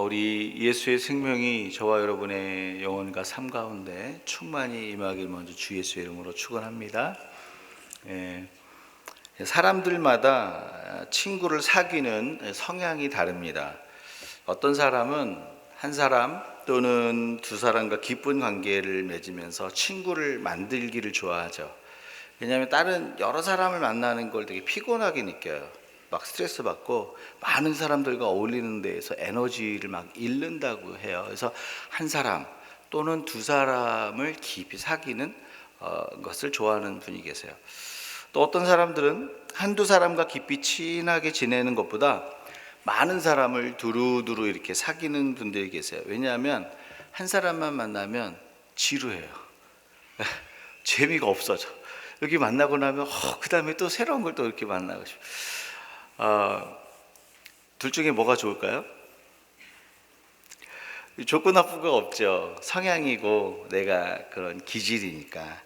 우리 예수의 생명이 저와 여러분의 영혼과 삶 가운데 충만히 임하길 먼저 주 예수의 이름으로 축원합니다. 예, 사람들마다 친구를 사귀는 성향이 다릅니다. 어떤 사람은 한 사람 또는 두 사람과 깊은 관계를 맺으면서 친구를 만들기를 좋아하죠. 왜냐하면 다른 여러 사람을 만나는 걸 되게 피곤하게 느껴요. 막 스트레스 받고 많은 사람들과 어울리는 데에서 에너지를 막 잃는다고 해요. 그래서 한 사람 또는 두 사람을 깊이 사귀는 것을 좋아하는 분이 계세요. 또 어떤 사람들은 한두 사람과 깊이 친하게 지내는 것보다 많은 사람을 두루두루 이렇게 사귀는 분들이 계세요. 왜냐하면 한 사람만 만나면 지루해요. 재미가 없어져. 여기 만나고 나면 그 다음에 또 새로운 걸 또 이렇게 만나고 싶어. 둘 중에 뭐가 좋을까요? 좋고 나쁘가 없죠. 성향이고 내가 그런 기질이니까.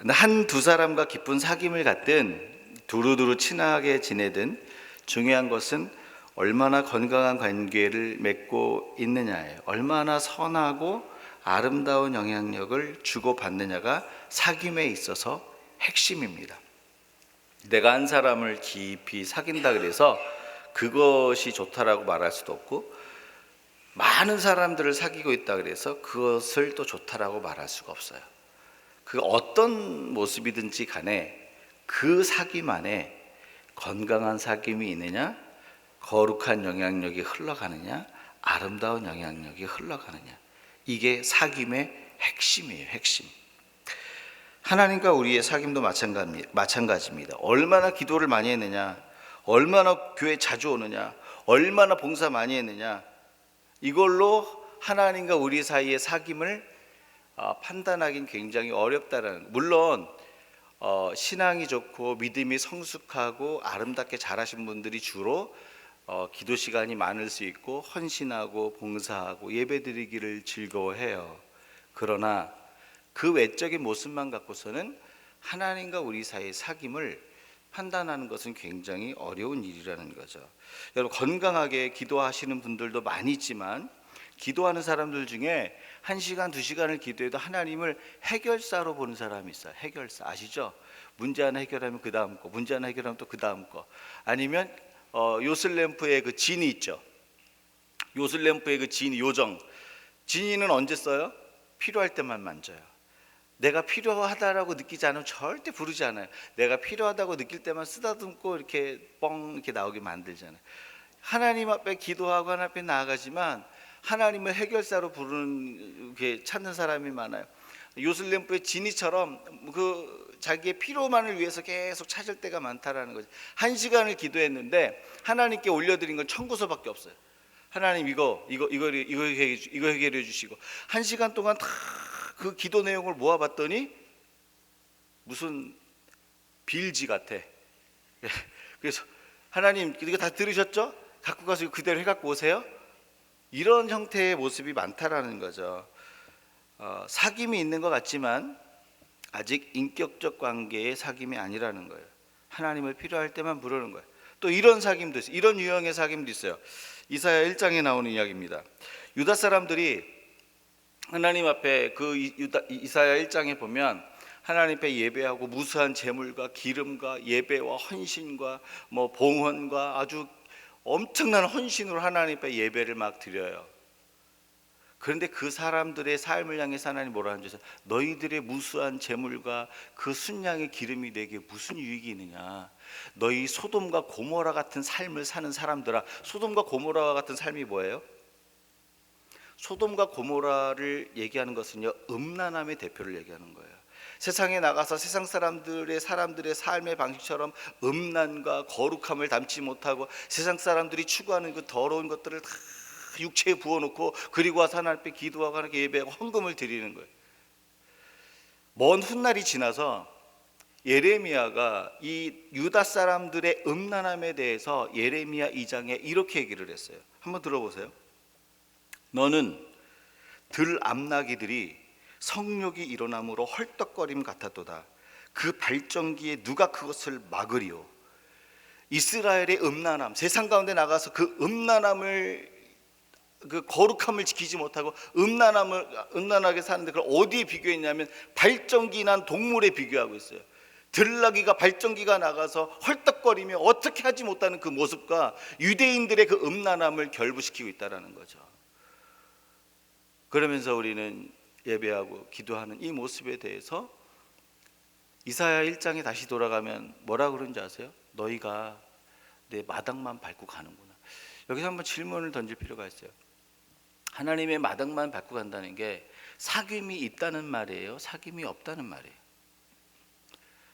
한두 사람과 깊은 사귐을 갖든 두루두루 친하게 지내든 중요한 것은 얼마나 건강한 관계를 맺고 있느냐예요. 얼마나 선하고 아름다운 영향력을 주고받느냐가 사귐에 있어서 핵심입니다. 내가 한 사람을 깊이 사귄다 그래서 그것이 좋다라고 말할 수도 없고, 많은 사람들을 사귀고 있다 그래서 그것을 또 좋다라고 말할 수가 없어요. 그 어떤 모습이든지 간에 그 사귐 안에 건강한 사귐이 있느냐, 거룩한 영향력이 흘러가느냐, 아름다운 영향력이 흘러가느냐, 이게 사귐의 핵심이에요. 핵심. 하나님과 우리의 사귐도 마찬가지입니다. 얼마나 기도를 많이 했느냐, 얼마나 교회 자주 오느냐, 얼마나 봉사 많이 했느냐, 이걸로 하나님과 우리 사이의 사귐을 판단하기는 굉장히 어렵다라는. 물론 신앙이 좋고 믿음이 성숙하고 아름답게 자라신 분들이 주로 기도 시간이 많을 수 있고 헌신하고 봉사하고 예배드리기를 즐거워해요. 그러나 그 외적인 모습만 갖고서는 하나님과 우리 사이의 사귐을 판단하는 것은 굉장히 어려운 일이라는 거죠. 여러분, 건강하게 기도하시는 분들도 많이 있지만 기도하는 사람들 중에 1시간, 2시간을 기도해도 하나님을 해결사로 보는 사람이 있어요. 해결사 아시죠? 문제 하나 해결하면 그 다음 거, 문제 하나 해결하면 또 그 다음 거. 아니면 요슬램프의 그 진이 있죠. 요슬램프의 그 진이, 요정. 진이는 언제 써요? 필요할 때만 만져요. 내가 필요하다라고 느끼지 않으면 절대 부르지 않아요. 내가 필요하다고 느낄 때만 쓰다듬고 이렇게 뻥 이렇게 나오게 만들잖아요. 하나님 앞에 기도하고 하나님 앞에 나아가지만 하나님을 해결사로 부르는 게 찾는 사람이 많아요. 요슬렘프의 지니처럼 그 자기의 피로만을 위해서 계속 찾을 때가 많다라는 거죠. 1시간을 기도했는데 하나님께 올려드린 건 청구서밖에 없어요. 하나님 이거 해결해 주시고, 1시간 동안 다 그 기도 내용을 모아봤더니 무슨 빌지 같아. 그래서 하나님 이거 다 들으셨죠? 갖고 가서 그대로 해갖고 오세요. 이런 형태의 모습이 많다라는 거죠. 사귐이 있는 것 같지만 아직 인격적 관계의 사귐이 아니라는 거예요. 하나님을 필요할 때만 부르는 거예요. 또 이런 사귐도 있어요. 이런 유형의 사귐도 있어요. 이사야 1장에 나오는 이야기입니다. 유다 사람들이 하나님 앞에 그 이사야 1장에 보면 하나님 앞에 예배하고 무수한 제물과 기름과 예배와 헌신과 봉헌과 아주 엄청난 헌신으로 하나님 앞에 예배를 막 드려요. 그런데 그 사람들의 삶을 향해서 하나님 뭐라 하는지 아세요? 너희들의 무수한 제물과 그 순양의 기름이 내게 무슨 유익이 있느냐. 너희 소돔과 고모라 같은 삶을 사는 사람들아. 소돔과 고모라와 같은 삶이 뭐예요? 소돔과 고모라를 얘기하는 것은요, 음란함의 대표를 얘기하는 거예요. 세상에 나가서 세상 사람들의 삶의 방식처럼 음란과 거룩함을 담지 못하고 세상 사람들이 추구하는 그 더러운 것들을 다 육체에 부어놓고 그리고 와서 하나님 앞에 기도하고 하나님께 예배하고 헌금을 드리는 거예요. 먼 훗날이 지나서 예레미야가 이 유다 사람들의 음란함에 대해서 예레미야 2장에 이렇게 얘기를 했어요. 한번 들어보세요. 너는 들 암나기들이 성욕이 일어남으로 헐떡거림 같았도다. 그 발전기에 누가 그것을 막으리요. 이스라엘의 음란함, 세상 가운데 나가서 그 음란함을, 그 거룩함을 지키지 못하고 음란하게 사는데, 그걸 어디에 비교했냐면 발정기 난 동물에 비교하고 있어요. 들나귀가 발정기가 나가서 헐떡거리며 어떻게 하지 못하는 그 모습과 유대인들의 그 음란함을 결부시키고 있다는 거죠. 그러면서 우리는 예배하고 기도하는 이 모습에 대해서 이사야 1장에 다시 돌아가면 뭐라 그런지 아세요? 너희가 내 마당만 밟고 가는구나. 여기서 한번 질문을 던질 필요가 있어요. 하나님의 마당만 밟고 간다는 게 사귐이 있다는 말이에요? 사귐이 없다는 말이에요?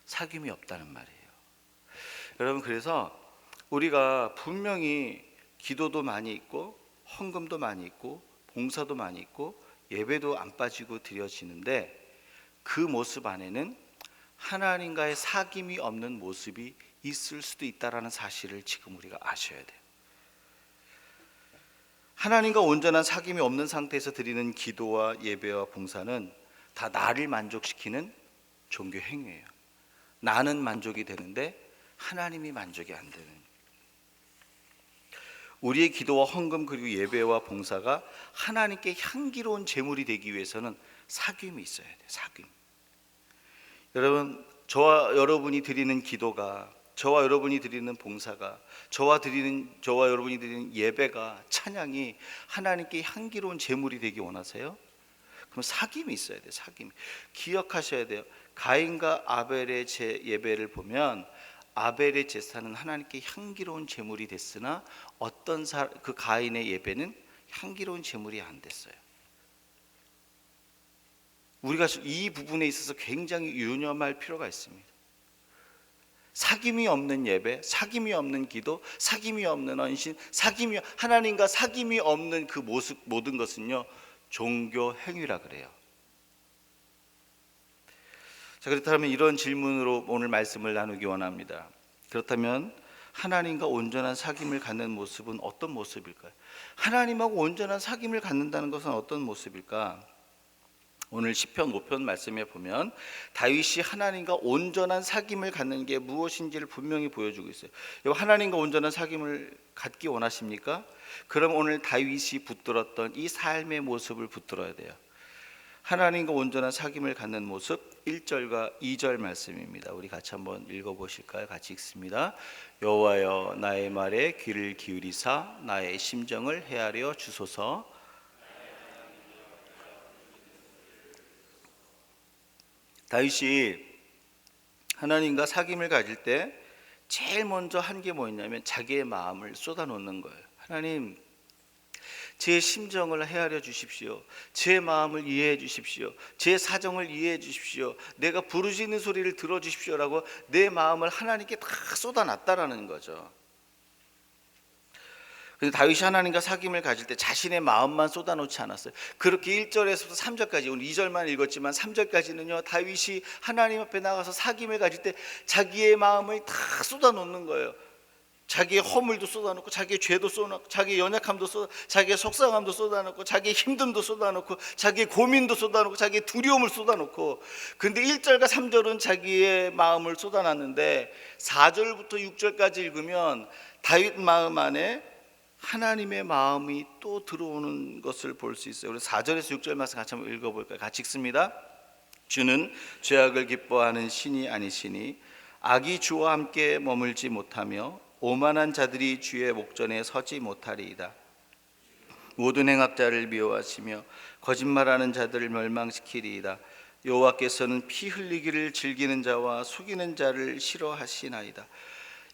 사귐이 없다는 말이에요. 여러분, 그래서 우리가 분명히 기도도 많이 있고 헌금도 많이 있고 봉사도 많이 있고 예배도 안 빠지고 드려지는데, 그 모습 안에는 하나님과의 사귐이 없는 모습이 있을 수도 있다는 사실을 지금 우리가 아셔야 돼요. 하나님과 온전한 사귐이 없는 상태에서 드리는 기도와 예배와 봉사는 다 나를 만족시키는 종교 행위예요. 나는 만족이 되는데 하나님이 만족이 안 되는. 우리의 기도와 헌금 그리고 예배와 봉사가 하나님께 향기로운 제물이 되기 위해서는 사귐이 있어야 돼요. 사귐. 여러분, 저와 여러분이 드리는 기도가, 저와 여러분이 드리는 봉사가, 저와 여러분이 드리는 예배가, 찬양이 하나님께 향기로운 제물이 되기 원하세요? 그럼 사귐이 있어야 돼요. 사귐. 기억하셔야 돼요. 가인과 아벨의 예배를 보면 아벨의 제사는 하나님께 향기로운 제물이 됐으나 그 가인의 예배는 향기로운 제물이 안 됐어요. 우리가 이 부분에 있어서 굉장히 유념할 필요가 있습니다. 사귐이 없는 예배, 사귐이 없는 기도, 사귐이 없는 헌신, 하나님과 사귐이 없는 그 모습, 모든 것은요 종교 행위라 그래요. 자, 그렇다면 이런 질문으로 오늘 말씀을 나누기 원합니다. 그렇다면 하나님과 온전한 사귐을 갖는 모습은 어떤 모습일까요? 하나님하고 온전한 사귐을 갖는다는 것은 어떤 모습일까? 오늘 시편 5편 말씀에 보면 다윗이 하나님과 온전한 사귐을 갖는 게 무엇인지를 분명히 보여주고 있어요. 하나님과 온전한 사귐을 갖기 원하십니까? 그럼 오늘 다윗이 붙들었던 이 삶의 모습을 붙들어야 돼요. 하나님과 온전한 사귐을 갖는 모습, 1절과 2절 말씀입니다. 우리 같이 한번 읽어보실까요? 같이 읽습니다. 여호와여, 나의 말에 귀를 기울이사 나의 심정을 헤아려 주소서. 다윗이 하나님과 사귐을 가질 때 제일 먼저 한 게 뭐였냐면 자기의 마음을 쏟아놓는 거예요. 하나님, 제 심정을 헤아려 주십시오. 제 마음을 이해해 주십시오. 제 사정을 이해해 주십시오. 내가 부르짖는 소리를 들어주십시오라고 내 마음을 하나님께 다 쏟아놨다라는 거죠. 그래서 다윗이 하나님과 사귐을 가질 때 자신의 마음만 쏟아놓지 않았어요. 그렇게 1절에서부터 3절까지, 오늘 2절만 읽었지만 3절까지는요 다윗이 하나님 앞에 나가서 사귐을 가질 때 자기의 마음을 다 쏟아놓는 거예요. 자기의 허물도 쏟아놓고, 자기의 죄도 쏟아놓고, 자기의 연약함도 쏟아놓고, 자기의 속상함도 쏟아놓고, 자기의 힘듦도 쏟아놓고, 자기의 고민도 쏟아놓고, 자기의 두려움을 쏟아놓고. 근데 1절과 3절은 자기의 마음을 쏟아놨는데 4절부터 6절까지 읽으면 다윗 마음 안에 하나님의 마음이 또 들어오는 것을 볼 수 있어요. 그래서 4절에서 6절 말씀 같이 한번 읽어볼까요? 같이 읽습니다. 주는 죄악을 기뻐하는 신이 아니시니 악이 주와 함께 머물지 못하며 오만한 자들이 주의 목전에 서지 못하리이다. 모든 행악자를 미워하시며 거짓말하는 자들을 멸망시키리이다. 여호와께서는 피 흘리기를 즐기는 자와 속이는 자를 싫어하시나이다.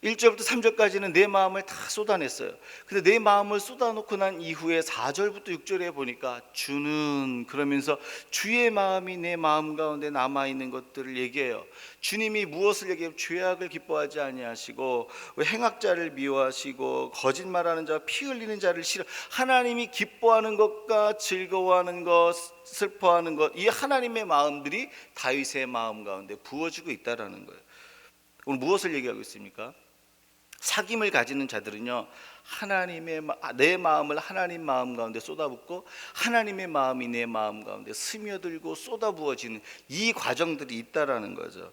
1절부터 3절까지는 내 마음을 다 쏟아냈어요. 근데 내 마음을 쏟아놓고 난 이후에 4절부터 6절에 보니까 주는, 그러면서 주의 마음이 내 마음 가운데 남아있는 것들을 얘기해요. 주님이 무엇을 얘기해요? 죄악을 기뻐하지 아니하시고 행악자를 미워하시고 거짓말하는 자, 피 흘리는 자를 싫어. 하나님이 기뻐하는 것과 즐거워하는 것, 슬퍼하는 것, 이 하나님의 마음들이 다윗의 마음 가운데 부어지고 있다라는 거예요. 오늘 무엇을 얘기하고 있습니까? 사귐을 가지는 자들은요 내 마음을 하나님 마음 가운데 쏟아붓고 하나님의 마음이 내 마음 가운데 스며들고 쏟아부어지는 이 과정들이 있다라는 거죠.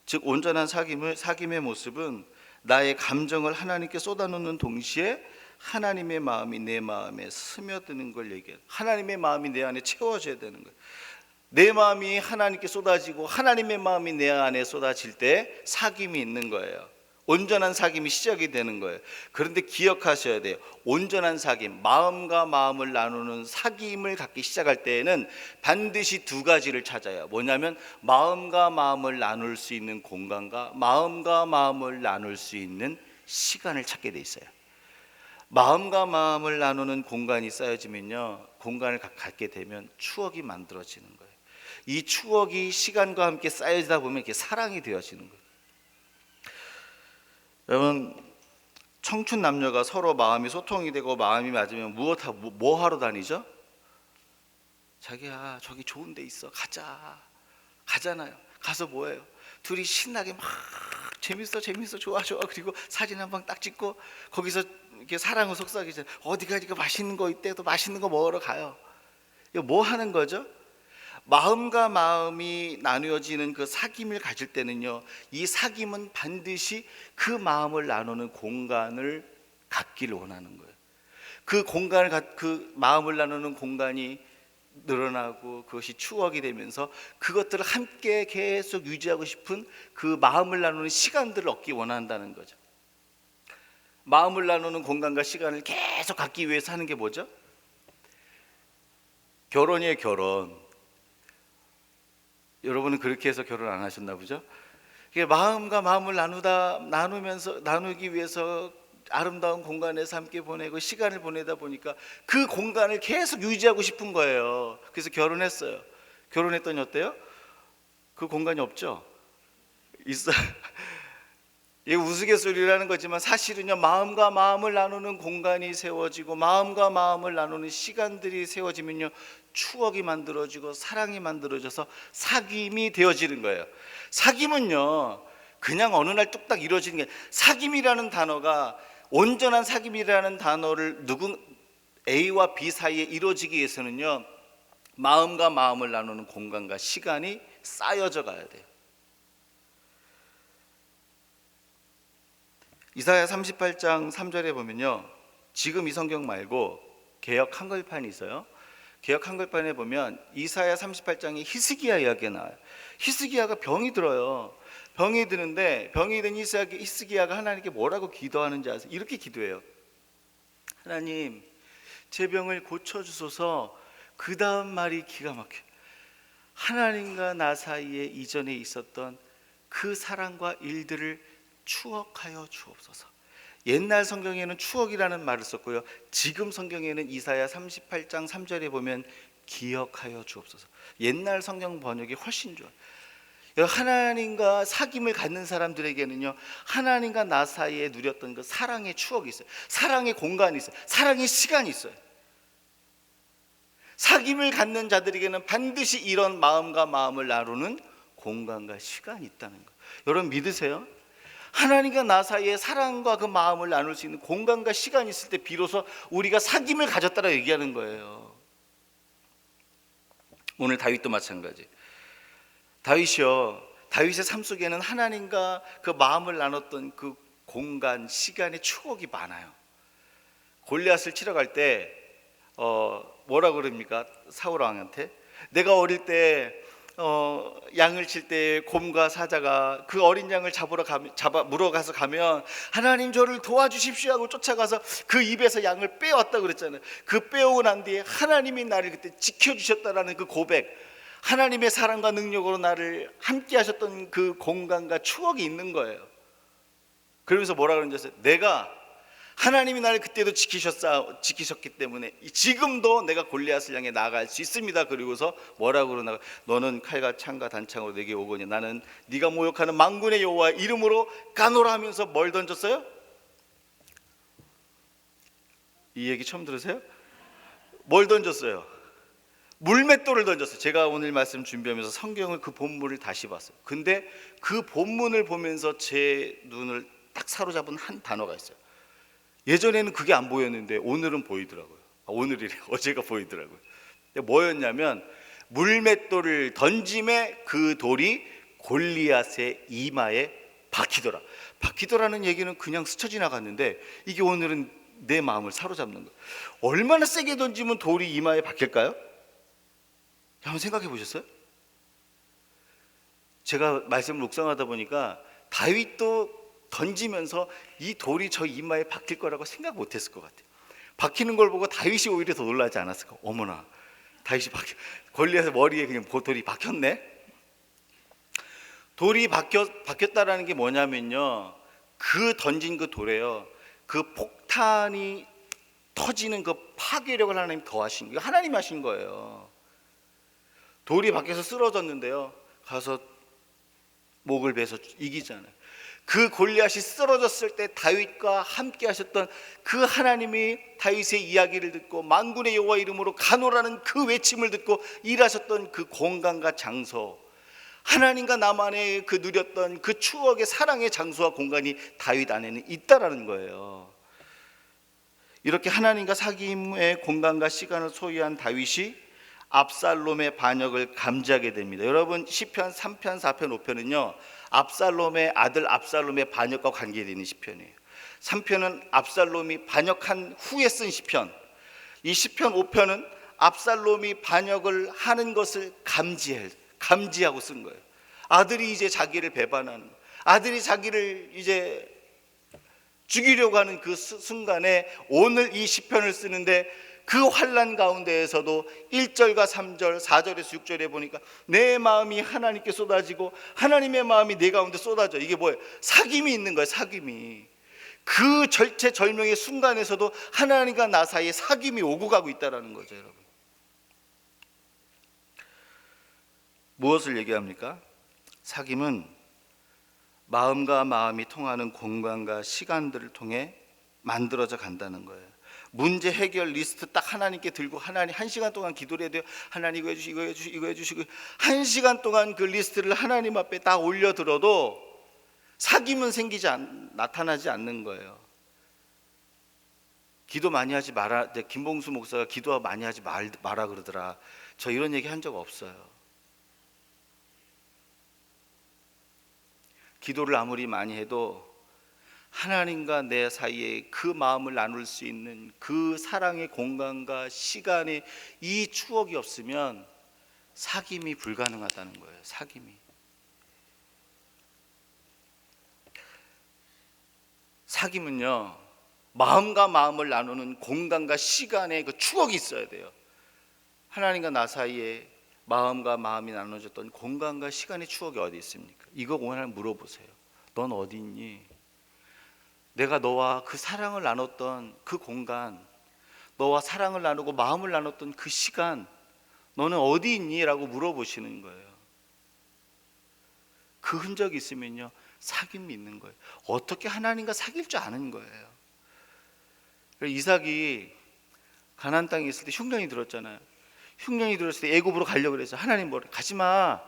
즉 온전한 사귐의 모습은 나의 감정을 하나님께 쏟아놓는 동시에 하나님의 마음이 내 마음에 스며드는 걸 얘기해요. 하나님의 마음이 내 안에 채워져야 되는 거예요. 내 마음이 하나님께 쏟아지고 하나님의 마음이 내 안에 쏟아질 때 사귐이 있는 거예요. 온전한 사귐이 시작이 되는 거예요. 그런데 기억하셔야 돼요. 온전한 사귐, 마음과 마음을 나누는 사귐을 갖기 시작할 때에는 반드시 두 가지를 찾아요. 뭐냐면 마음과 마음을 나눌 수 있는 공간과 마음과 마음을 나눌 수 있는 시간을 찾게 돼 있어요. 마음과 마음을 나누는 공간이 쌓여지면요, 공간을 갖게 되면 추억이 만들어지는 거예요. 이 추억이 시간과 함께 쌓여지다 보면 이게 사랑이 되어지는 거예요. 여러분, 청춘 남녀가 서로 마음이 소통이 되고 마음이 맞으면 뭐 하러 다니죠? 자기야, 저기 좋은 데 있어, 가잖아요. 가서 뭐해요? 둘이 신나게 막 재밌어 좋아 그리고 사진 한 방 딱 찍고 거기서 이렇게 사랑을 속삭이잖아요. 어디 가니까 맛있는 거 있대, 또 맛있는 거 먹으러 가요. 이거 뭐 하는 거죠? 마음과 마음이 나누어지는 그 사귐을 가질 때는요, 이 사귐은 반드시 그 마음을 나누는 공간을 갖기를 원하는 거예요. 그 마음을 나누는 공간이 늘어나고 그것이 추억이 되면서 그것들을 함께 계속 유지하고 싶은 그 마음을 나누는 시간들을 얻기 원한다는 거죠. 마음을 나누는 공간과 시간을 계속 갖기 위해서 하는 게 뭐죠? 결혼이에요, 결혼. 여러분은 그렇게 해서 결혼 안 하셨나 보죠? 마음과 마음을 나누기 위해서 아름다운 공간에서 함께 보내고 시간을 보내다 보니까 그 공간을 계속 유지하고 싶은 거예요. 그래서 결혼했어요. 결혼했더니 어때요? 그 공간이 없죠? 있어요. 이게 우스갯소리라는 거지만 사실은요, 마음과 마음을 나누는 공간이 세워지고 마음과 마음을 나누는 시간들이 세워지면요, 추억이 만들어지고 사랑이 만들어져서 사귐이 되어지는 거예요. 사귐은요, 그냥 어느 날 뚝딱 이루어지는 게, 사귐이라는 단어가, 온전한 사귐이라는 단어를 A와 B 사이에 이루어지기 위해서는요, 마음과 마음을 나누는 공간과 시간이 쌓여져 가야 돼요. 이사야 38장 3절에 보면요, 지금 이 성경 말고 개역 한글판이 있어요. 개역 한글판에 보면 이사야 38장에 히스기야 이야기가 나와요. 히스기야가 병이 들어요. 병이 드는데 병이 든 히스기야가 하나님께 뭐라고 기도하는지 아세요? 이렇게 기도해요. 하나님, 제 병을 고쳐주소서. 그 다음 말이 기가 막혀요. 하나님과 나 사이에 이전에 있었던 그 사랑과 일들을 추억하여 주옵소서. 옛날 성경에는 추억이라는 말을 썼고요, 지금 성경에는 이사야 38장 3절에 보면 기억하여 주옵소서. 옛날 성경 번역이 훨씬 좋아요. 하나님과 사귐을 갖는 사람들에게는요, 하나님과 나 사이에 누렸던 그 사랑의 추억이 있어요. 사랑의 공간이 있어요. 사랑의 시간이 있어요. 사귐을 갖는 자들에게는 반드시 이런 마음과 마음을 나누는 공간과 시간이 있다는 거예요. 여러분 믿으세요? 하나님과 나 사이에 사랑과 그 마음을 나눌 수 있는 공간과 시간이 있을 때 비로소 우리가 사귐을 가졌다라고 얘기하는 거예요. 오늘 다윗도 마찬가지. 다윗의 삶 속에는 하나님과 그 마음을 나눴던 그 공간, 시간의 추억이 많아요. 골리앗을 치러 갈 때 뭐라고 그럽니까? 사울 왕한테, 내가 어릴 때 양을 칠 때 곰과 사자가 그 어린 양을 물어가서 가면 하나님 저를 도와주십시오 하고 쫓아가서 그 입에서 양을 빼왔다고 그랬잖아요. 그 빼오고 난 뒤에 하나님이 나를 그때 지켜주셨다라는 그 고백, 하나님의 사랑과 능력으로 나를 함께 하셨던 그 공간과 추억이 있는 거예요. 그러면서 뭐라 그러는지 아세요? 내가 하나님이 나를 그때도 지키셨기 때문에 지금도 내가 골리앗을 향해 나아갈 수 있습니다. 그리고서 뭐라고 그러나, 너는 칼과 창과 단창으로 내게 오거니 나는 네가 모욕하는 만군의 여호와 이름으로 가노라 하면서 뭘 던졌어요? 이 얘기 처음 들으세요? 뭘 던졌어요? 물맷돌을 던졌어요. 제가 오늘 말씀 준비하면서 성경을 그 본문을 다시 봤어요. 근데 그 본문을 보면서 제 눈을 딱 사로잡은 한 단어가 있어요. 예전에는 그게 안 보였는데 오늘은 보이더라고요. 어제가 보이더라고요. 뭐였냐면, 물맷돌을 던짐에 그 돌이 골리앗의 이마에 박히더라. 바뀌더라는 얘기는 그냥 스쳐 지나갔는데 이게 오늘은 내 마음을 사로잡는 거예요. 얼마나 세게 던지면 돌이 이마에 박힐까요? 한번 생각해 보셨어요? 제가 말씀을 묵상하다 보니까 다윗도 던지면서 이 돌이 저 이마에 박힐 거라고 생각 못했을 것 같아요. 박히는 걸 보고 다윗이 오히려 더 놀라지 않았을까? 어머나, 다윗이 골리앗의 머리에 그냥 돌이 박혔네. 돌이 박혔다라는 게 뭐냐면요, 그 던진 그 돌에요, 그 폭탄이 터지는 그 파괴력을 하나님 더하신 거예요. 하나님 하신 거예요. 돌이 박혀서 쓰러졌는데요, 가서 목을 베서 이기잖아요. 그 골리앗이 쓰러졌을 때 다윗과 함께 하셨던 그 하나님이 다윗의 이야기를 듣고 만군의 여호와 이름으로 가노라는 그 외침을 듣고 일하셨던 그 공간과 장소, 하나님과 나만의 그 누렸던 그 추억의 사랑의 장소와 공간이 다윗 안에는 있다라는 거예요. 이렇게 하나님과 사귐의 공간과 시간을 소유한 다윗이 압살롬의 반역을 감지하게 됩니다. 여러분, 시편 3편, 4편, 5편은요 압살롬의 아들 압살롬의 반역과 관계되는 시편이에요. 3편은 압살롬이 반역한 후에 쓴 시편, 이 시편 5편은 압살롬이 반역을 하는 것을 감지하고 쓴 거예요. 아들이 이제 자기를 배반하는 거예요. 아들이 자기를 이제 죽이려고 하는 그 순간에 오늘 이 시편을 쓰는데, 그 환난 가운데에서도 1절과 3절, 4절에서 6절에 보니까 내 마음이 하나님께 쏟아지고 하나님의 마음이 내 가운데 쏟아져. 이게 뭐예요? 사귐이 있는 거예요. 사귐이. 그 절체절명의 순간에서도 하나님과 나 사이에 사귐이 오고 가고 있다는 거죠, 여러분. 무엇을 얘기합니까? 사귐은 마음과 마음이 통하는 공간과 시간들을 통해 만들어져 간다는 거예요. 문제 해결 리스트 딱 하나님께 들고 하나님 1시간 동안 기도를 해야 돼요. 하나님 이거 해주시고 이거 해주시고 이거 해주시고 1시간 동안 그 리스트를 하나님 앞에 딱 올려들어도 사귐은 나타나지 않는 거예요. 기도 많이 하지 마라. 김봉수 목사가 기도 많이 하지 마라 그러더라. 저 이런 얘기 한 적 없어요. 기도를 아무리 많이 해도 하나님과 내 사이에 그 마음을 나눌 수 있는 그 사랑의 공간과 시간에 이 추억이 없으면 사귐이 불가능하다는 거예요. 사귐이. 사귐은요, 마음과 마음을 나누는 공간과 시간에 그 추억이 있어야 돼요. 하나님과 나 사이에 마음과 마음이 나눠졌던 공간과 시간의 추억이 어디 있습니까? 이거 오늘 물어보세요. 넌 어디 있니? 내가 너와 그 사랑을 나눴던 그 공간, 너와 사랑을 나누고 마음을 나눴던 그 시간, 너는 어디 있니? 라고 물어보시는 거예요. 그 흔적이 있으면요, 사귐이 있는 거예요. 어떻게 하나님과 사귈 줄 아는 거예요. 이삭이 가나안 땅에 있을 때 흉년이 들었잖아요. 흉년이 들었을 때 애굽으로 가려고 그래서 하나님 뭐래? 가지 마.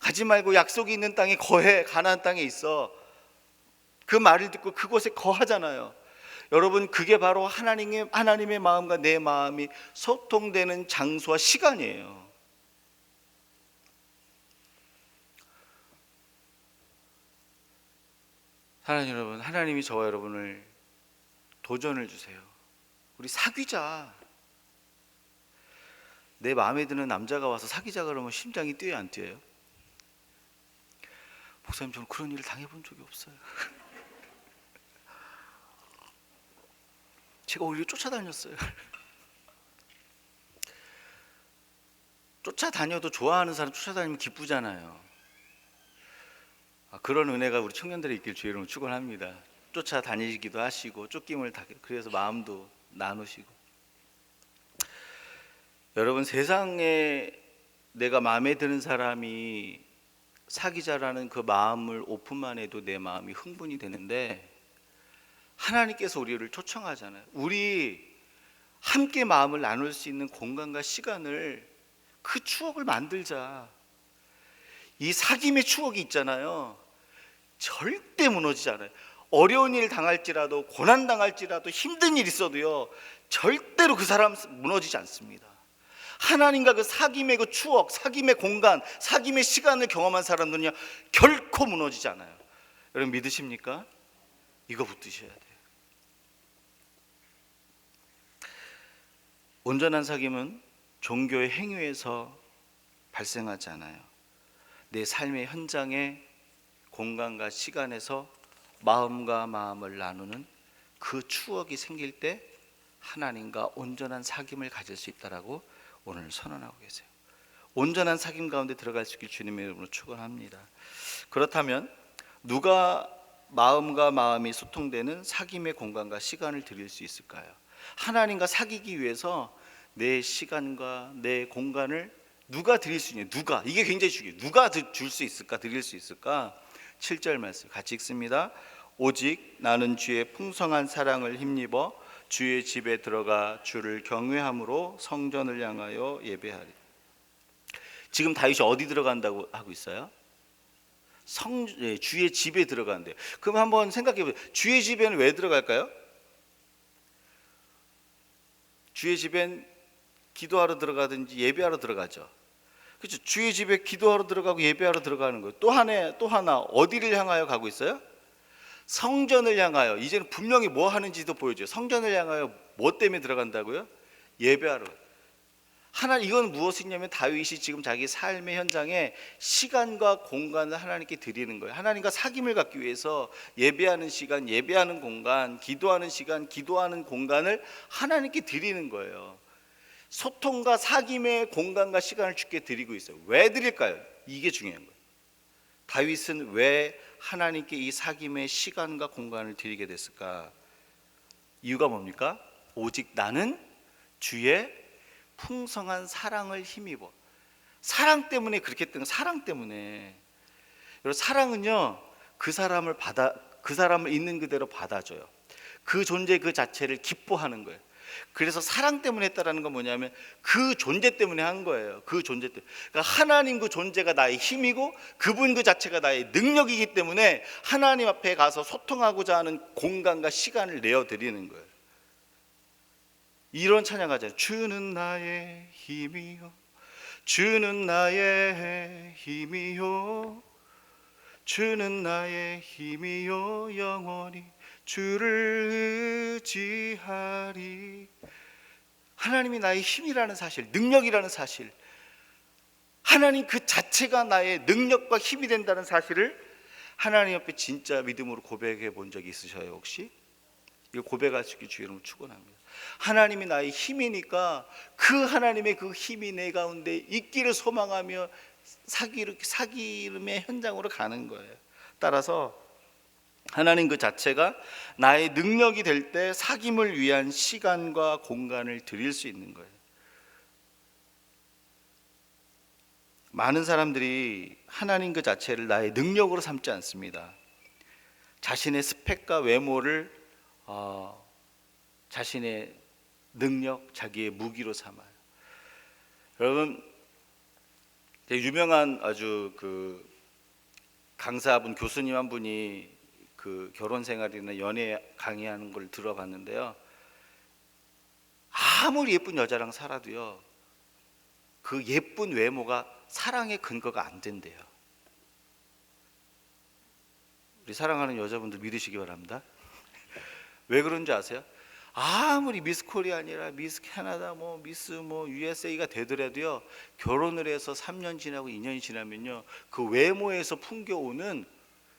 가지 말고 약속이 있는 땅에 거해. 가나안 땅에 있어. 그 말을 듣고 그곳에 거하잖아요. 여러분, 그게 바로 하나님의 마음과 내 마음이 소통되는 장소와 시간이에요. 사랑하는 여러분, 하나님이 저와 여러분을 도전을 주세요. 우리 사귀자. 내 마음에 드는 남자가 와서 사귀자 그러면 심장이 뛰어요, 안 뛰어요? 목사님, 저는 그런 일을 당해본 적이 없어요. 제가 오히려 쫓아다녔어요. 쫓아다녀도 좋아하는 사람 쫓아다니면 기쁘잖아요. 그런 은혜가 우리 청년들이 있길 주의 이름으로 축원합니다. 쫓아다니기도 하시고 쫓김을 그래서 마음도 나누시고. 여러분, 세상에 내가 마음에 드는 사람이 사귀자라는 그 마음을 오픈만 해도 내 마음이 흥분이 되는데, 하나님께서 우리를 초청하잖아요. 우리 함께 마음을 나눌 수 있는 공간과 시간을, 그 추억을 만들자. 이 사귐의 추억이 있잖아요. 절대 무너지지 않아요. 어려운 일 당할지라도, 고난 당할지라도, 힘든 일 있어도요, 절대로 그 사람 무너지지 않습니다. 하나님과 그 사귐의 그 추억, 사귐의 공간, 사귐의 시간을 경험한 사람들은요, 결코 무너지지 않아요. 여러분 믿으십니까? 이거 붙드셔야 돼요. 온전한 사귐은 종교의 행위에서 발생하지 않아요. 내 삶의 현장에 공간과 시간에서 마음과 마음을 나누는 그 추억이 생길 때 하나님과 온전한 사귐을 가질 수 있다라고 오늘 선언하고 계세요. 온전한 사귐 가운데 들어갈 수 있길 주님의 이름으로 축원합니다. 그렇다면 누가 마음과 마음이 소통되는 사귐의 공간과 시간을 드릴 수 있을까요? 하나님과 사귀기 위해서 내 시간과 내 공간을 누가 드릴 수 있냐? 누가? 이게 굉장히 중요해요. 누가 줄 수 있을까? 드릴 수 있을까? 7절 말씀 같이 읽습니다. 오직 나는 주의 풍성한 사랑을 힘입어 주의 집에 들어가 주를 경외함으로 성전을 향하여 예배하리. 지금 다윗이 어디 들어간다고 하고 있어요? 주의 집에 들어간대요. 그럼 한번 생각해 보세요. 주의 집에는 왜 들어갈까요? 주의 집엔 기도하러 들어가든지 예배하러 들어가죠. 그렇죠. 주의 집에 기도하러 들어가고 예배하러 들어가는 거예요. 또 하나 어디를 향하여 가고 있어요? 성전을 향하여. 이제는 분명히 뭐 하는지도 보여줘요. 성전을 향하여 뭐 때문에 들어간다고요? 예배하러. 이건 무엇이냐면 다윗이 지금 자기 삶의 현장에 시간과 공간을 하나님께 드리는 거예요. 하나님과 사귐을 갖기 위해서 예배하는 시간, 예배하는 공간, 기도하는 시간, 기도하는 공간을 하나님께 드리는 거예요. 소통과 사귐의 공간과 시간을 주께 드리고 있어요. 왜 드릴까요? 이게 중요한 거예요. 다윗은 왜 하나님께 이 사귐의 시간과 공간을 드리게 됐을까? 이유가 뭡니까? 오직 나는 주의 풍성한 사랑을 힘입어. 사랑 때문에 그렇게 했던 거예요. 사랑 때문에. 여러분, 사랑은요 그 사람을 있는 그대로 받아줘요. 그 존재 그 자체를 기뻐하는 거예요. 그래서 사랑 때문에 했다라는 건 뭐냐면 그 존재 때문에 한 거예요. 그 존재 때문에. 그러니까 하나님 그 존재가 나의 힘이고 그분 그 자체가 나의 능력이기 때문에 하나님 앞에 가서 소통하고자 하는 공간과 시간을 내어드리는 거예요. 이런 찬양하잖아요. 주는 나의 힘이요, 주는 나의 힘이요, 주는 나의 힘이요, 영원히 주를 의지하리. 하나님이 나의 힘이라는 사실, 능력이라는 사실, 하나님 그 자체가 나의 능력과 힘이 된다는 사실을 하나님 앞에 진짜 믿음으로 고백해 본 적이 있으셔요 혹시? 이거 고백할 수 있게 주의 이름으로 축원합니다. 하나님이 나의 힘이니까 그 하나님의 그 힘이 내 가운데 있기를 소망하며 사귐의 현장으로 가는 거예요. 따라서 하나님 그 자체가 나의 능력이 될 때 사귐을 위한 시간과 공간을 드릴 수 있는 거예요. 많은 사람들이 하나님 그 자체를 나의 능력으로 삼지 않습니다. 자신의 스펙과 외모를 자신의 능력, 자기의 무기로 삼아요. 여러분, 유명한 아주 그 강사분, 교수님 한 분이 그 결혼 생활이나 연애 강의하는 걸 들어봤는데요. 아무리 예쁜 여자랑 살아도요, 그 예쁜 외모가 사랑의 근거가 안 된대요. 우리 사랑하는 여자분들 믿으시기 바랍니다. 왜 그런지 아세요? 아무리 미스 코리아니라 미스 캐나다 미스 USA가 되더라도요, 결혼을 해서 3년 지나고 2년이 지나면요, 그 외모에서 풍겨오는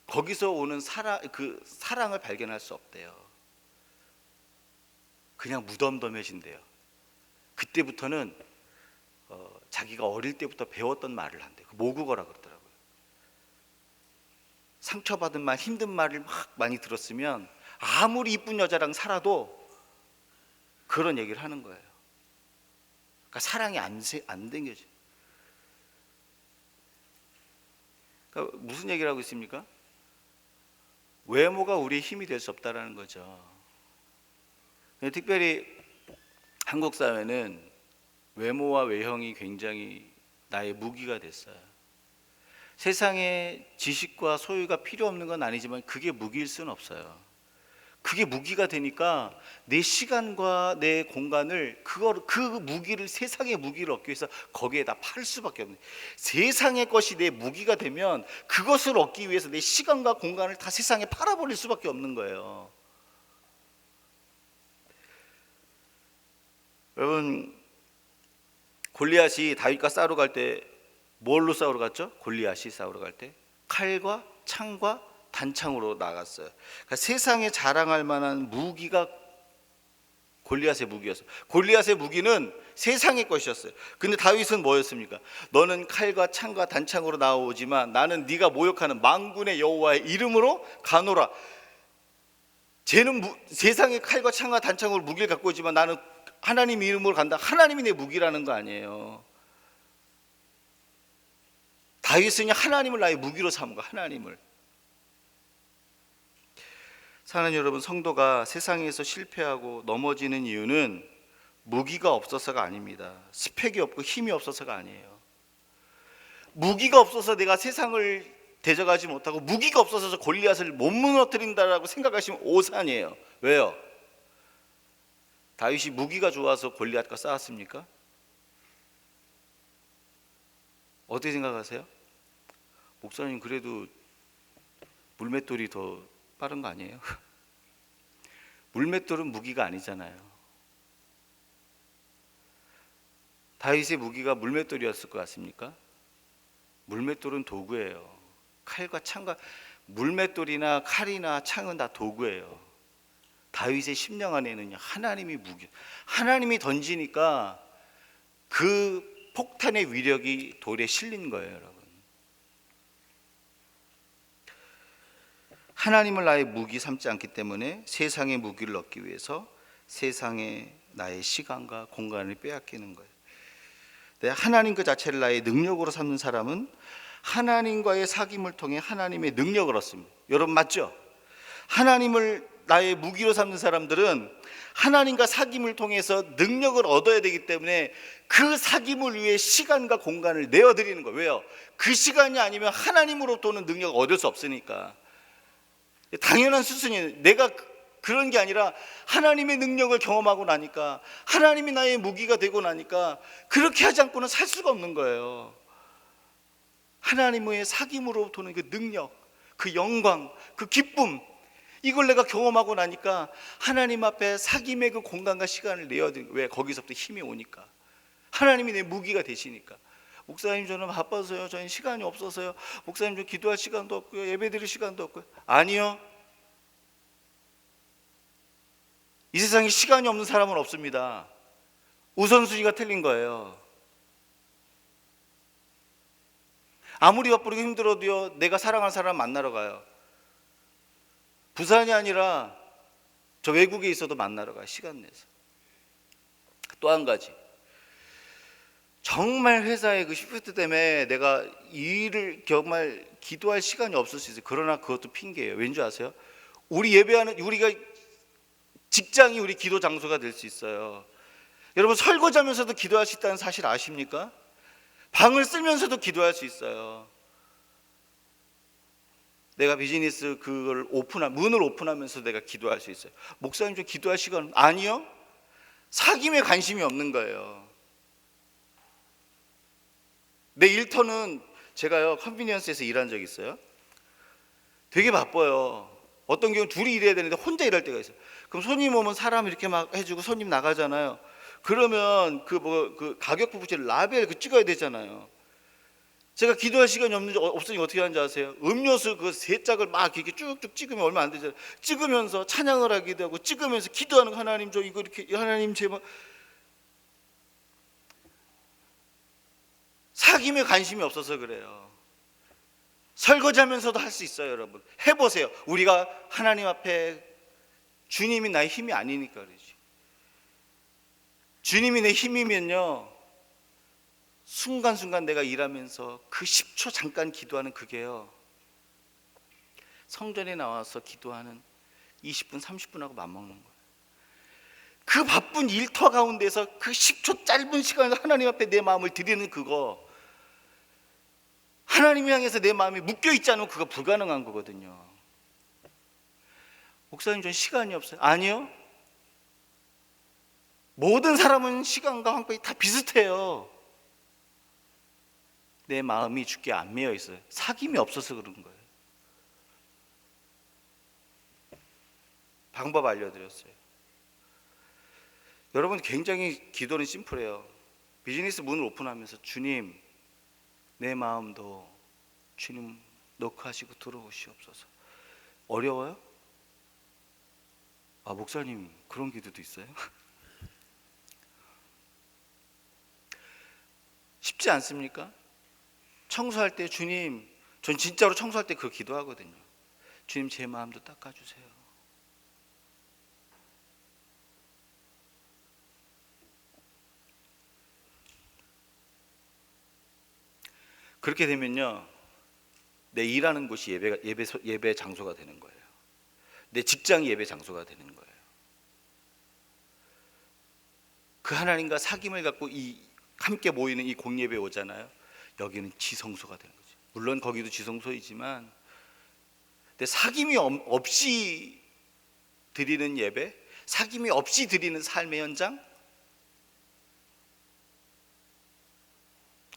거기서 오는 사랑을 발견할 수 없대요. 그냥 무덤덤해진대요. 그때부터는 자기가 어릴 때부터 배웠던 말을 한대요. 모국어라 그러더라고요. 상처받은 말, 힘든 말을 막 많이 들었으면 아무리 이쁜 여자랑 살아도 그런 얘기를 하는 거예요. 그러니까 사랑이 안 당겨져. 그러니까 무슨 얘기를 하고 있습니까? 외모가 우리의 힘이 될 수 없다라는 거죠. 특별히 한국 사회는 외모와 외형이 굉장히 나의 무기가 됐어요. 세상에 지식과 소유가 필요 없는 건 아니지만 그게 무기일 수는 없어요. 그게 무기가 되니까 내 시간과 내 공간을 그 무기를, 세상의 무기를 얻기 위해서 거기에다 팔 수밖에 없는, 세상의 것이 내 무기가 되면 그것을 얻기 위해서 내 시간과 공간을 다 세상에 팔아버릴 수밖에 없는 거예요. 여러분, 골리앗이 다윗과 싸우러 갈 때 뭘로 싸우러 갔죠? 골리앗이 싸우러 갈 때 칼과 창과 단창으로 나갔어요. 그러니까 세상에 자랑할 만한 무기가 골리앗의 무기였어요. 골리앗의 무기는 세상의 것이었어요. 근데 다윗은 뭐였습니까? 너는 칼과 창과 단창으로 나오지만 나는 네가 모욕하는 만군의 여호와의 이름으로 가노라. 쟤는 세상의 칼과 창과 단창으로 무기를 갖고 있지만 나는 하나님 이름으로 간다. 하나님이 내 무기라는 거 아니에요. 다윗은 하나님을 나의 무기로 삼은 거, 하나님을. 사랑하는 여러분, 성도가 세상에서 실패하고 넘어지는 이유는 무기가 없어서가 아닙니다. 스펙이 없고 힘이 없어서가 아니에요. 무기가 없어서 내가 세상을 대적하지 못하고 무기가 없어서 골리앗을 못 무너뜨린다라고 생각하시면 오산이에요. 왜요? 다윗이 무기가 좋아서 골리앗과 싸웠습니까? 어떻게 생각하세요? 목사님, 그래도 물맷돌이 더 빠른 거 아니에요? 물맷돌은 무기가 아니잖아요. 다윗의 무기가 물맷돌이었을 것 같습니까? 물맷돌은 도구예요. 칼과 창과, 물맷돌이나 칼이나 창은 다 도구예요. 다윗의 심령 안에는 하나님이 무기, 하나님이 던지니까 그 폭탄의 위력이 돌에 실린 거예요, 여러분. 하나님을 나의 무기 삼지 않기 때문에 세상의 무기를 얻기 위해서 세상에 나의 시간과 공간을 빼앗기는 거예요. 하나님 그 자체를 나의 능력으로 삼는 사람은 하나님과의 사귐을 통해 하나님의 능력을 얻습니다. 여러분 맞죠? 하나님을 나의 무기로 삼는 사람들은 하나님과 사귐을 통해서 능력을 얻어야 되기 때문에 그 사귐을 위해 시간과 공간을 내어드리는 거예요. 왜요? 그 시간이 아니면 하나님으로부터는 능력을 얻을 수 없으니까. 당연한 수순이에요. 내가 그런 게 아니라 하나님의 능력을 경험하고 나니까, 하나님이 나의 무기가 되고 나니까 그렇게 하지 않고는 살 수가 없는 거예요. 하나님의 사귐으로부터는 그 능력, 그 영광, 그 기쁨, 이걸 내가 경험하고 나니까 하나님 앞에 사귐의 그 공간과 시간을 내어드리는 거예요. 왜? 거기서부터 힘이 오니까. 하나님이 내 무기가 되시니까. 목사님, 저는 바빠서요, 저는 시간이 없어서요, 목사님, 저 기도할 시간도 없고요, 예배 드릴 시간도 없고요. 아니요, 이 세상에 시간이 없는 사람은 없습니다. 우선순위가 틀린 거예요. 아무리 바쁘고 힘들어도요, 내가 사랑하는 사람 만나러 가요. 부산이 아니라 저 외국에 있어도 만나러 가요, 시간 내서. 또 한 가지, 정말 회사의 그 시프트 때문에 내가 일을 정말 기도할 시간이 없을 수 있어요. 그러나 그것도 핑계예요. 왠지 아세요? 우리가 직장이 우리 기도 장소가 될 수 있어요. 여러분, 설거지하면서도 기도할 수 있다는 사실 아십니까? 방을 쓸면서도 기도할 수 있어요. 내가 비즈니스 그걸 문을 오픈하면서 내가 기도할 수 있어요. 목사님, 좀 기도할 시간? 아니요. 사귐에 관심이 없는 거예요. 내 일터는, 제가요 컨비니언스에서 일한 적이 있어요. 되게 바빠요. 어떤 경우는 둘이 일해야 되는데 혼자 일할 때가 있어요. 그럼 손님 오면 사람 이렇게 막 해주고 손님 나가잖아요. 그러면 그 가격 부부채 라벨 찍어야 되잖아요. 제가 기도할 시간이 없으니 어떻게 하는지 아세요? 음료수 그 세 짝을 막 이렇게 쭉쭉 찍으면 얼마 안 되잖아요. 찍으면서 찬양을 하기도 하고, 찍으면서 기도하는 거, 하나님 저 이거 이렇게, 하나님 제발. 사귐에 관심이 없어서 그래요. 설거지하면서도 할 수 있어요. 여러분 해보세요. 우리가 하나님 앞에, 주님이 나의 힘이 아니니까 그러지. 주님이 내 힘이면요, 순간순간 내가 일하면서 그 10초 잠깐 기도하는 그게요, 성전에 나와서 기도하는 20분 30분하고 맞먹는 거예요. 그 바쁜 일터 가운데서 그 10초 짧은 시간에 하나님 앞에 내 마음을 드리는 그거, 하나님 향해서 내 마음이 묶여있지 않으면 그거 불가능한 거거든요. 목사님 전 시간이 없어요. 아니요. 모든 사람은 시간과 방법이 다 비슷해요. 내 마음이 주께 안 매여 있어요. 사귐이 없어서 그런 거예요. 방법 알려드렸어요. 여러분, 굉장히 기도는 심플해요. 비즈니스 문을 오픈하면서 주님, 내 마음도 주님 녹화하시고 들어오시옵소서. 어려워요? 아, 목사님 그런 기도도 있어요? 쉽지 않습니까? 청소할 때 주님, 전 진짜로 청소할 때 그 기도하거든요. 주님 제 마음도 닦아주세요. 그렇게 되면요, 내 일하는 곳이 예배 장소가 되는 거예요. 내 직장이 예배 장소가 되는 거예요. 그 하나님과 사귐을 갖고 함께 모이는 이 공예배 오잖아요. 여기는 지성소가 되는 거죠. 물론 거기도 지성소이지만, 근데 사귐이 없이 드리는 예배, 사귐이 없이 드리는 삶의 현장,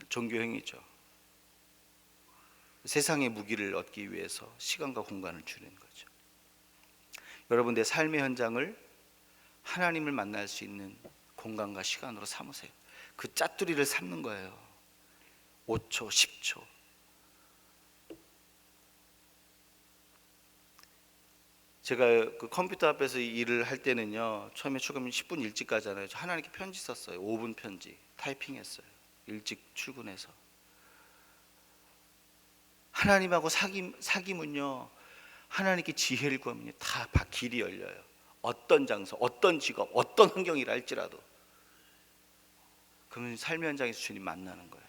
종교행위죠. 세상의 무기를 얻기 위해서 시간과 공간을 주는 거죠. 여러분, 내 삶의 현장을 하나님을 만날 수 있는 공간과 시간으로 삼으세요. 그 짜투리를 삼는 거예요. 5초, 10초. 제가 그 컴퓨터 앞에서 일을 할 때는요, 처음에 출근하면 10분 일찍 가잖아요. 저 하나님께 편지 썼어요. 5분 편지 타이핑했어요. 일찍 출근해서. 하나님하고 사귐은요, 하나님께 지혜를 구하면 다 길이 열려요. 어떤 장소, 어떤 직업, 어떤 환경이라 할지라도. 그러면 삶의 현장에서 주님 만나는 거예요.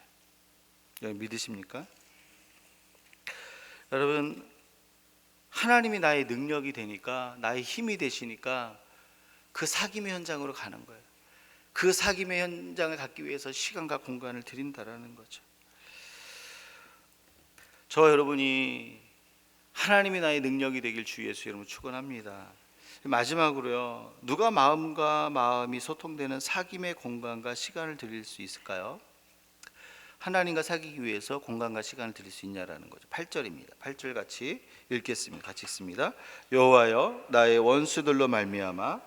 여러분 믿으십니까? 여러분, 하나님이 나의 능력이 되니까, 나의 힘이 되시니까 그 사귐의 현장으로 가는 거예요. 그 사귐의 현장을 갖기 위해서 시간과 공간을 드린다라는 거죠. 저와 여러분이 하나님이 나의 능력이 되길 주 예수 이름으로 축원합니다. 마지막으로요, 누가 마음과 마음이 소통되는 사귐의 공간과 시간을 드릴 수 있을까요? 하나님과 사귀기 위해서 공간과 시간을 드릴 수 있냐라는 거죠. 8절입니다. 8절 같이 읽겠습니다. 같이 읽습니다. 여호와여, 나의 원수들로 말미암아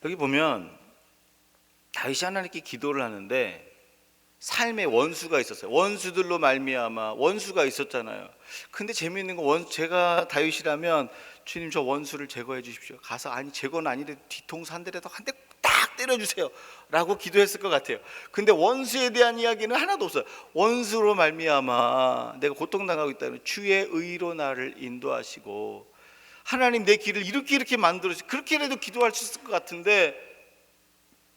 여기 보면 다윗이 하나님께 기도를 하는데 삶에 원수가 있었어요. 원수들로 말미암아, 원수가 있었잖아요. 근데 재미있는 건 제가 다윗이라면 주님 저 원수를 제거해 주십시오. 가서 아니 제거는 아닌데 뒤통수 한 대라도 한 대 딱 때려주세요 라고 기도했을 것 같아요. 근데 원수에 대한 이야기는 하나도 없어요. 원수로 말미암아 내가 고통당하고 있다는 주의 의로 나를 인도하시고, 하나님 내 길을 이렇게 만들어주시고, 그렇게라도 기도할 수 있을 것 같은데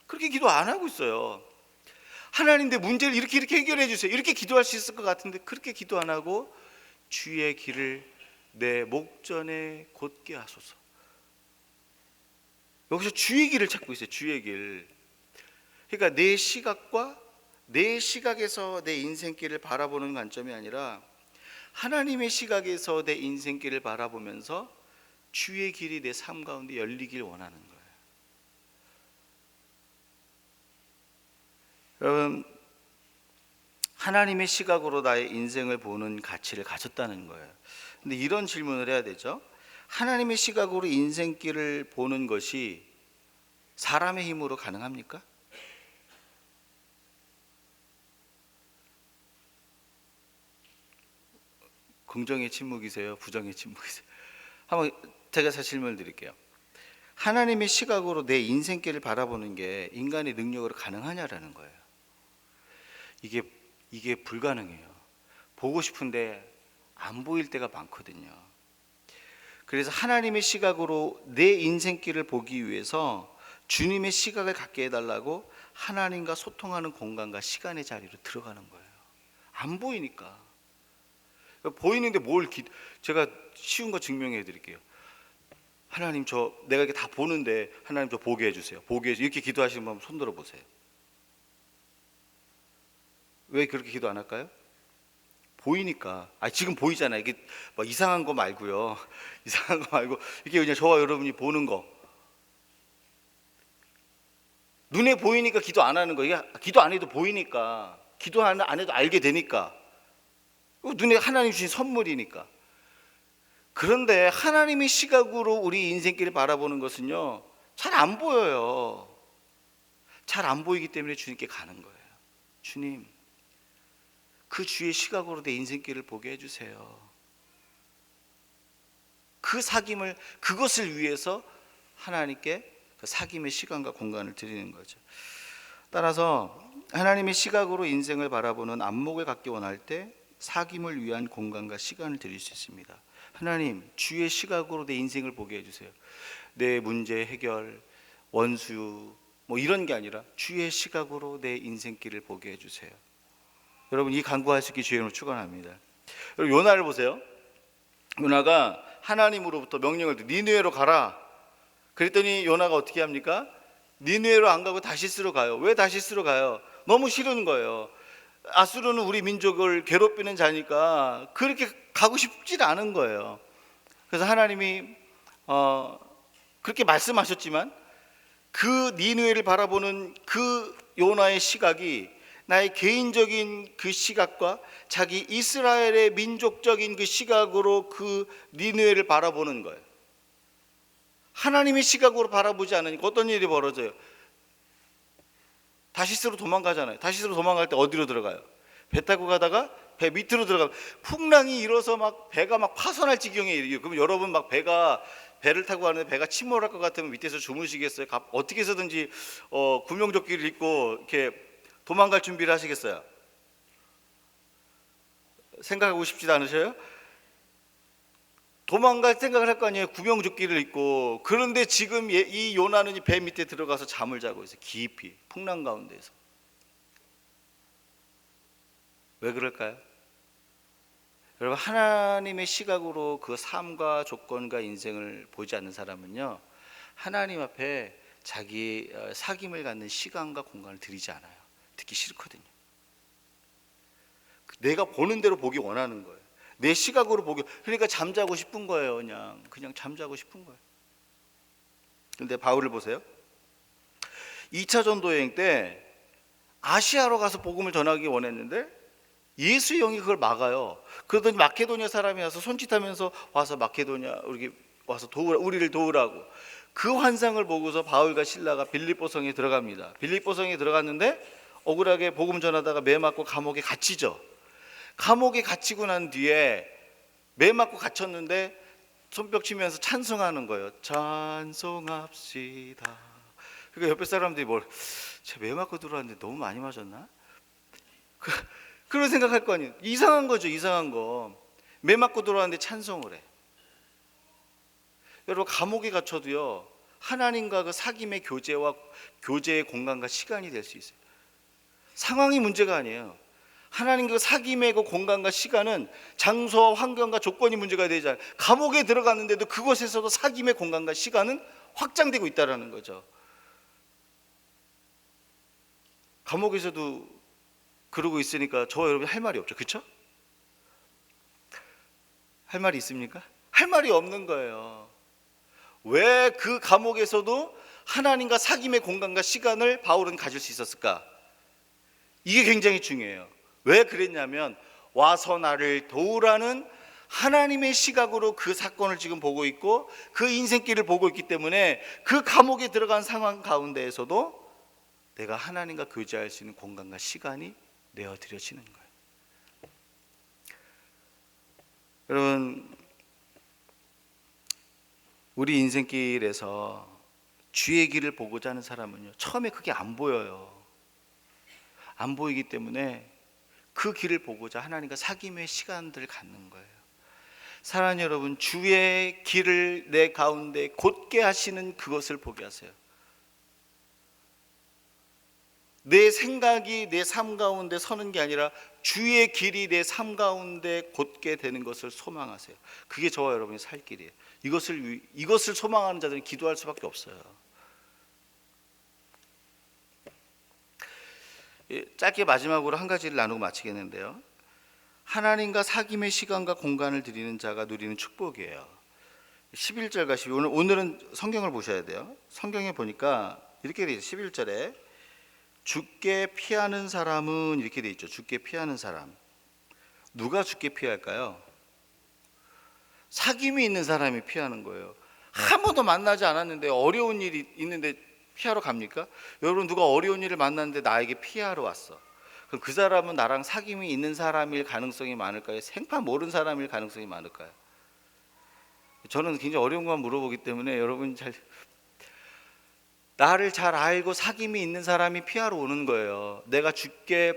그렇게 기도 안 하고 있어요. 하나님 내 문제를 이렇게 해결해 주세요, 이렇게 기도할 수 있을 것 같은데 그렇게 기도 안 하고 주의 길을 내 목전에 곧게 하소서. 여기서 주의 길을 찾고 있어요. 주의 길. 그러니까 내 시각과 내 시각에서 내 인생길을 바라보는 관점이 아니라 하나님의 시각에서 내 인생길을 바라보면서 주의 길이 내 삶 가운데 열리길 원하는 거예요. 여러분, 하나님의 시각으로 나의 인생을 보는 가치를 가졌다는 거예요. 근데 이런 질문을 해야 되죠. 하나님의 시각으로 인생길을 보는 것이 사람의 힘으로 가능합니까? 긍정의 침묵이세요? 부정의 침묵이세요? 한번 제가 질문을 드릴게요. 하나님의 시각으로 내 인생길을 바라보는 게 인간의 능력으로 가능하냐라는 거예요. 이게 불가능해요. 보고 싶은데 안 보일 때가 많거든요. 그래서 하나님의 시각으로 내 인생길을 보기 위해서 주님의 시각을 갖게 해달라고 하나님과 소통하는 공간과 시간의 자리로 들어가는 거예요. 안 보이니까. 보이는데 제가 쉬운 거 증명해 드릴게요. 하나님 내가 이렇게 다 보는데 하나님 저 보게 해주세요. 이렇게 기도하시는 분 손 들어 보세요. 왜 그렇게 기도 안 할까요? 보이니까. 지금 보이잖아요. 이게 막 이상한 거 말고요. 이상한 거 말고 이게 그냥 저와 여러분이 보는 거. 눈에 보이니까 기도 안 하는 거. 이게 기도 안 해도 보이니까. 기도 안 해도 알게 되니까. 눈에 하나님 주신 선물이니까. 그런데 하나님의 시각으로 우리 인생길을 바라보는 것은요, 잘 안 보여요. 잘 안 보이기 때문에 주님께 가는 거예요. 주님, 그 주의 시각으로 내 인생길을 보게 해주세요. 그 사귐을, 그것을 위해서 하나님께 그 사귐의 시간과 공간을 드리는 거죠. 따라서 하나님의 시각으로 인생을 바라보는 안목을 갖기 원할 때 사귐을 위한 공간과 시간을 드릴 수 있습니다. 하나님, 주의 시각으로 내 인생을 보게 해주세요. 내 문제 해결, 원수 뭐 이런 게 아니라 주의 시각으로 내 인생길을 보게 해주세요. 여러분, 이 간구할 수 있기 주의 이름으로 축원합니다. 여러분, 요나를 보세요. 요나가 하나님으로부터 명령을 듣고 니느웨로 가라. 그랬더니 요나가 어떻게 합니까? 니느웨로 안 가고 다시스로 가요. 왜 다시스로 가요? 너무 싫은 거예요. 아수르는 우리 민족을 괴롭히는 자니까 그렇게 가고 싶지 않은 거예요. 그래서 하나님이 그렇게 말씀하셨지만 그 니느웨를 바라보는 그 요나의 시각이 나의 개인적인 그 시각과 자기 이스라엘의 민족적인 그 시각으로 그 니느웨를 바라보는 거예요. 하나님의 시각으로 바라보지 않으니까 어떤 일이 벌어져요? 다시스로 도망가잖아요. 다시스로 도망갈 때 어디로 들어가요? 배 타고 가다가 배 밑으로 들어가면 풍랑이 일어서 막 배가 막 파손할 지경에 이르요. 그럼 여러분 막 배를 타고 가는데 배가 침몰할 것 같으면 밑에서 주무시겠어요? 어떻게 해서든지 구명조끼를 입고 이렇게 도망갈 준비를 하시겠어요? 생각하고 싶지도 않으셔요? 도망갈 생각을 할 거 아니에요. 구명조끼를 입고. 그런데 지금 이 요나는 이 배 밑에 들어가서 잠을 자고 있어요. 깊이 풍랑 가운데서. 왜 그럴까요? 여러분, 하나님의 시각으로 그 삶과 조건과 인생을 보지 않는 사람은요, 하나님 앞에 자기 사귐을 갖는 시간과 공간을 드리지 않아요. 듣기 싫거든요. 내가 보는 대로 보기 원하는 거예요. 내 시각으로 보기. 그러니까 잠자고 싶은 거예요. 그냥 잠자고 싶은 거예요. 근데 바울을 보세요. 2차 전도 여행 때 아시아로 가서 복음을 전하기 원했는데 예수의 영이 그걸 막아요. 그러더니 마케도니아 사람이 와서 손짓하면서 와서 마케도니아 와서 우리를 도우라고. 그 환상을 보고서 바울과 실라가 빌립보성에 들어갑니다. 빌립보성에 들어갔는데 억울하게 복음 전하다가 매 맞고 감옥에 갇히죠. 감옥에 갇히고 난 뒤에 매 맞고 갇혔는데 손뼉 치면서 찬송하는 거예요. 찬송합시다. 그러니까 옆에 사람들이 쟤 매 맞고 들어왔는데 너무 많이 맞았나? 그런 생각할 거 아니에요. 이상한 거죠. 이상한 거. 매 맞고 들어왔는데 찬송을 해. 여러분, 감옥에 갇혀도요, 하나님과 그 사귐의 교제의 공간과 시간이 될 수 있어요. 상황이 문제가 아니에요. 하나님 그 사귐의 그 공간과 시간은 장소와 환경과 조건이 문제가 되지 않아요. 감옥에 들어갔는데도 그곳에서도 사귐의 공간과 시간은 확장되고 있다는 거죠. 감옥에서도 그러고 있으니까 저와 여러분 할 말이 없죠. 그렇죠? 할 말이 있습니까? 할 말이 없는 거예요. 왜 그 감옥에서도 하나님과 사귐의 공간과 시간을 바울은 가질 수 있었을까? 이게 굉장히 중요해요. 왜 그랬냐면 와서 나를 도우라는 하나님의 시각으로 그 사건을 지금 보고 있고 그 인생길을 보고 있기 때문에 그 감옥에 들어간 상황 가운데에서도 내가 하나님과 교제할 수 있는 공간과 시간이 내어드려지는 거예요. 여러분, 우리 인생길에서 주의 길을 보고자 하는 사람은요, 처음에 그게 안 보여요. 안 보이기 때문에 그 길을 보고자 하나님과 사귐의 시간들을 갖는 거예요. 사랑하는 여러분, 주의 길을 내 가운데 곧게 하시는 그것을 보게 하세요. 내 생각이 내 삶 가운데 서는 게 아니라 주의 길이 내 삶 가운데 곧게 되는 것을 소망하세요. 그게 저와 여러분이 살 길이에요. 이것을 소망하는 자들은 기도할 수밖에 없어요. 짧게 마지막으로 한 가지를 나누고 마치겠는데요, 하나님과 사귐의 시간과 공간을 드리는 자가 누리는 축복이에요. 11절과 12절, 오늘은 성경을 보셔야 돼요. 성경에 보니까 이렇게 돼 있어요. 11절에 주께 피하는 사람은 이렇게 돼 있죠. 주께 피하는 사람. 누가 주께 피할까요? 사귐이 있는 사람이 피하는 거예요. 한 번도 만나지 않았는데 어려운 일이 있는데 피하러 갑니까? 여러분, 누가 어려운 일을 만났는데 나에게 피하러 왔어. 그럼 그 사람은 나랑 사귐이 있는 사람일 가능성이 많을까요? 생판 모르는 사람일 가능성이 많을까요? 저는 굉장히 어려운 것만 물어보기 때문에 여러분 나를 잘 알고 사귐이 있는 사람이 피하러 오는 거예요. 내가 주께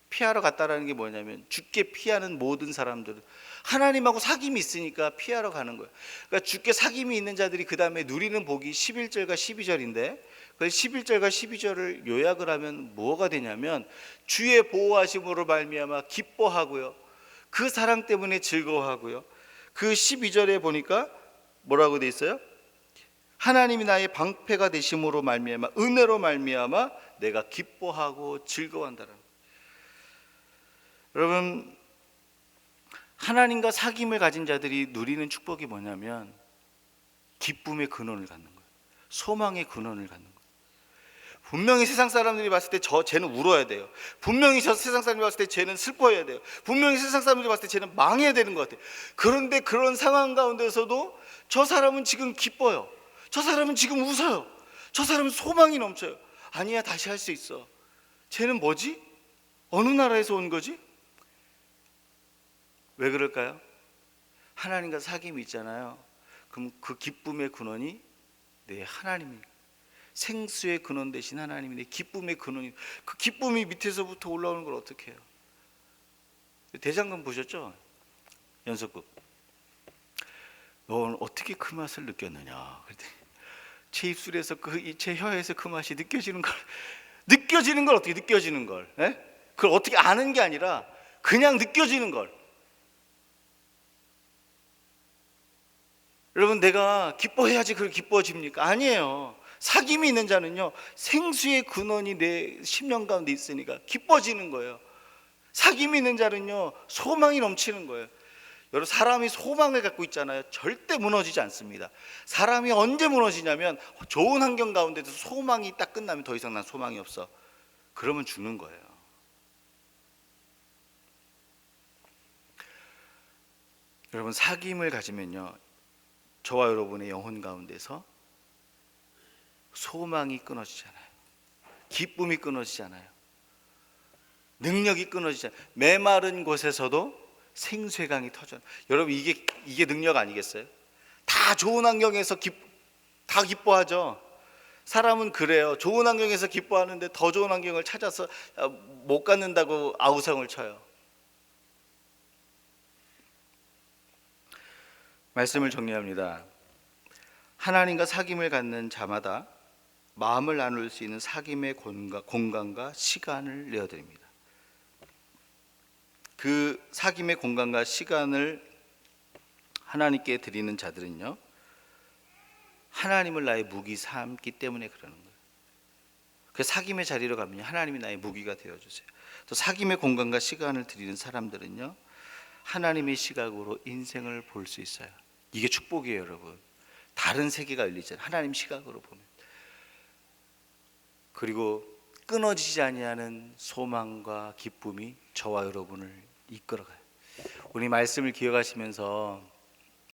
피하러 갔다라는 게 뭐냐면, 주께 피하는 모든 사람들은 하나님하고 사귐이 있으니까 피하러 가는 거예요. 그러니까 주께 사귐이 있는 자들이 그 다음에 누리는 복이 11절과 12절인데, 그 11절과 12절을 요약을 하면 뭐가 되냐면, 주의 보호하심으로 말미암아 기뻐하고요, 그 사랑 때문에 즐거워하고요. 그 12절에 보니까 뭐라고 돼 있어요? 하나님이 나의 방패가 되심으로 말미암아, 은혜로 말미암아 내가 기뻐하고 즐거워한다는. 여러분, 하나님과 사귐을 가진 자들이 누리는 축복이 뭐냐면 기쁨의 근원을 갖는 거예요. 소망의 근원을 갖는 거예요. 분명히 세상 사람들이 봤을 때 쟤는 울어야 돼요. 분명히 세상 사람들이 봤을 때 쟤는 슬퍼해야 돼요. 분명히 세상 사람들이 봤을 때 쟤는 망해야 되는 것 같아요. 그런데 그런 상황 가운데서도 저 사람은 지금 기뻐요. 저 사람은 지금 웃어요. 저 사람은 소망이 넘쳐요. 아니야, 다시 할 수 있어. 쟤는 뭐지? 어느 나라에서 온 거지? 왜 그럴까요? 하나님과 사귐이 있잖아요. 그럼 그 기쁨의 근원이 내 하나님이, 생수의 근원 되신 하나님이 내 기쁨의 근원이, 그 기쁨이 밑에서부터 올라오는 걸 어떻게 해요? 대장금 보셨죠? 연속극. 넌 어떻게 그 맛을 느꼈느냐? 그랬더니 제 입술에서 제 혀에서 그 맛이 느껴지는 걸 어떻게 느껴지는 걸? 예? 그걸 어떻게 아는 게 아니라 그냥 느껴지는 걸. 여러분, 내가 기뻐해야지 그렇게 기뻐집니까? 아니에요. 사귐이 있는 자는요, 생수의 근원이 내 심령 가운데 있으니까 기뻐지는 거예요. 사귐이 있는 자는요, 소망이 넘치는 거예요. 여러분, 사람이 소망을 갖고 있잖아요. 절대 무너지지 않습니다. 사람이 언제 무너지냐면, 좋은 환경 가운데서 소망이 딱 끝나면 더 이상 난 소망이 없어. 그러면 죽는 거예요. 여러분, 사귐을 가지면요, 저와 여러분의 영혼 가운데서 소망이 끊어지잖아요. 기쁨이 끊어지잖아요. 능력이 끊어지잖아요. 메마른 곳에서도 생수의 강이 터져요. 여러분, 이게 능력 아니겠어요? 다 좋은 환경에서 다 기뻐하죠. 사람은 그래요. 좋은 환경에서 기뻐하는데 더 좋은 환경을 찾아서 못 갖는다고 아우성을 쳐요. 말씀을 정리합니다. 하나님과 사귐을 갖는 자마다 마음을 나눌 수 있는 사귐의 공간과 시간을 내어드립니다. 그 사귐의 공간과 시간을 하나님께 드리는 자들은요, 하나님을 나의 무기 삼기 때문에 그러는 거예요. 그 사귐의 자리로 가면 하나님이 나의 무기가 되어주세요. 또 사귐의 공간과 시간을 드리는 사람들은요, 하나님의 시각으로 인생을 볼 수 있어요. 이게 축복이에요, 여러분. 다른 세계가 열리잖아요. 하나님 시각으로 보면. 그리고 끊어지지 아니하는 소망과 기쁨이 저와 여러분을 이끌어가요. 우리 말씀을 기억하시면서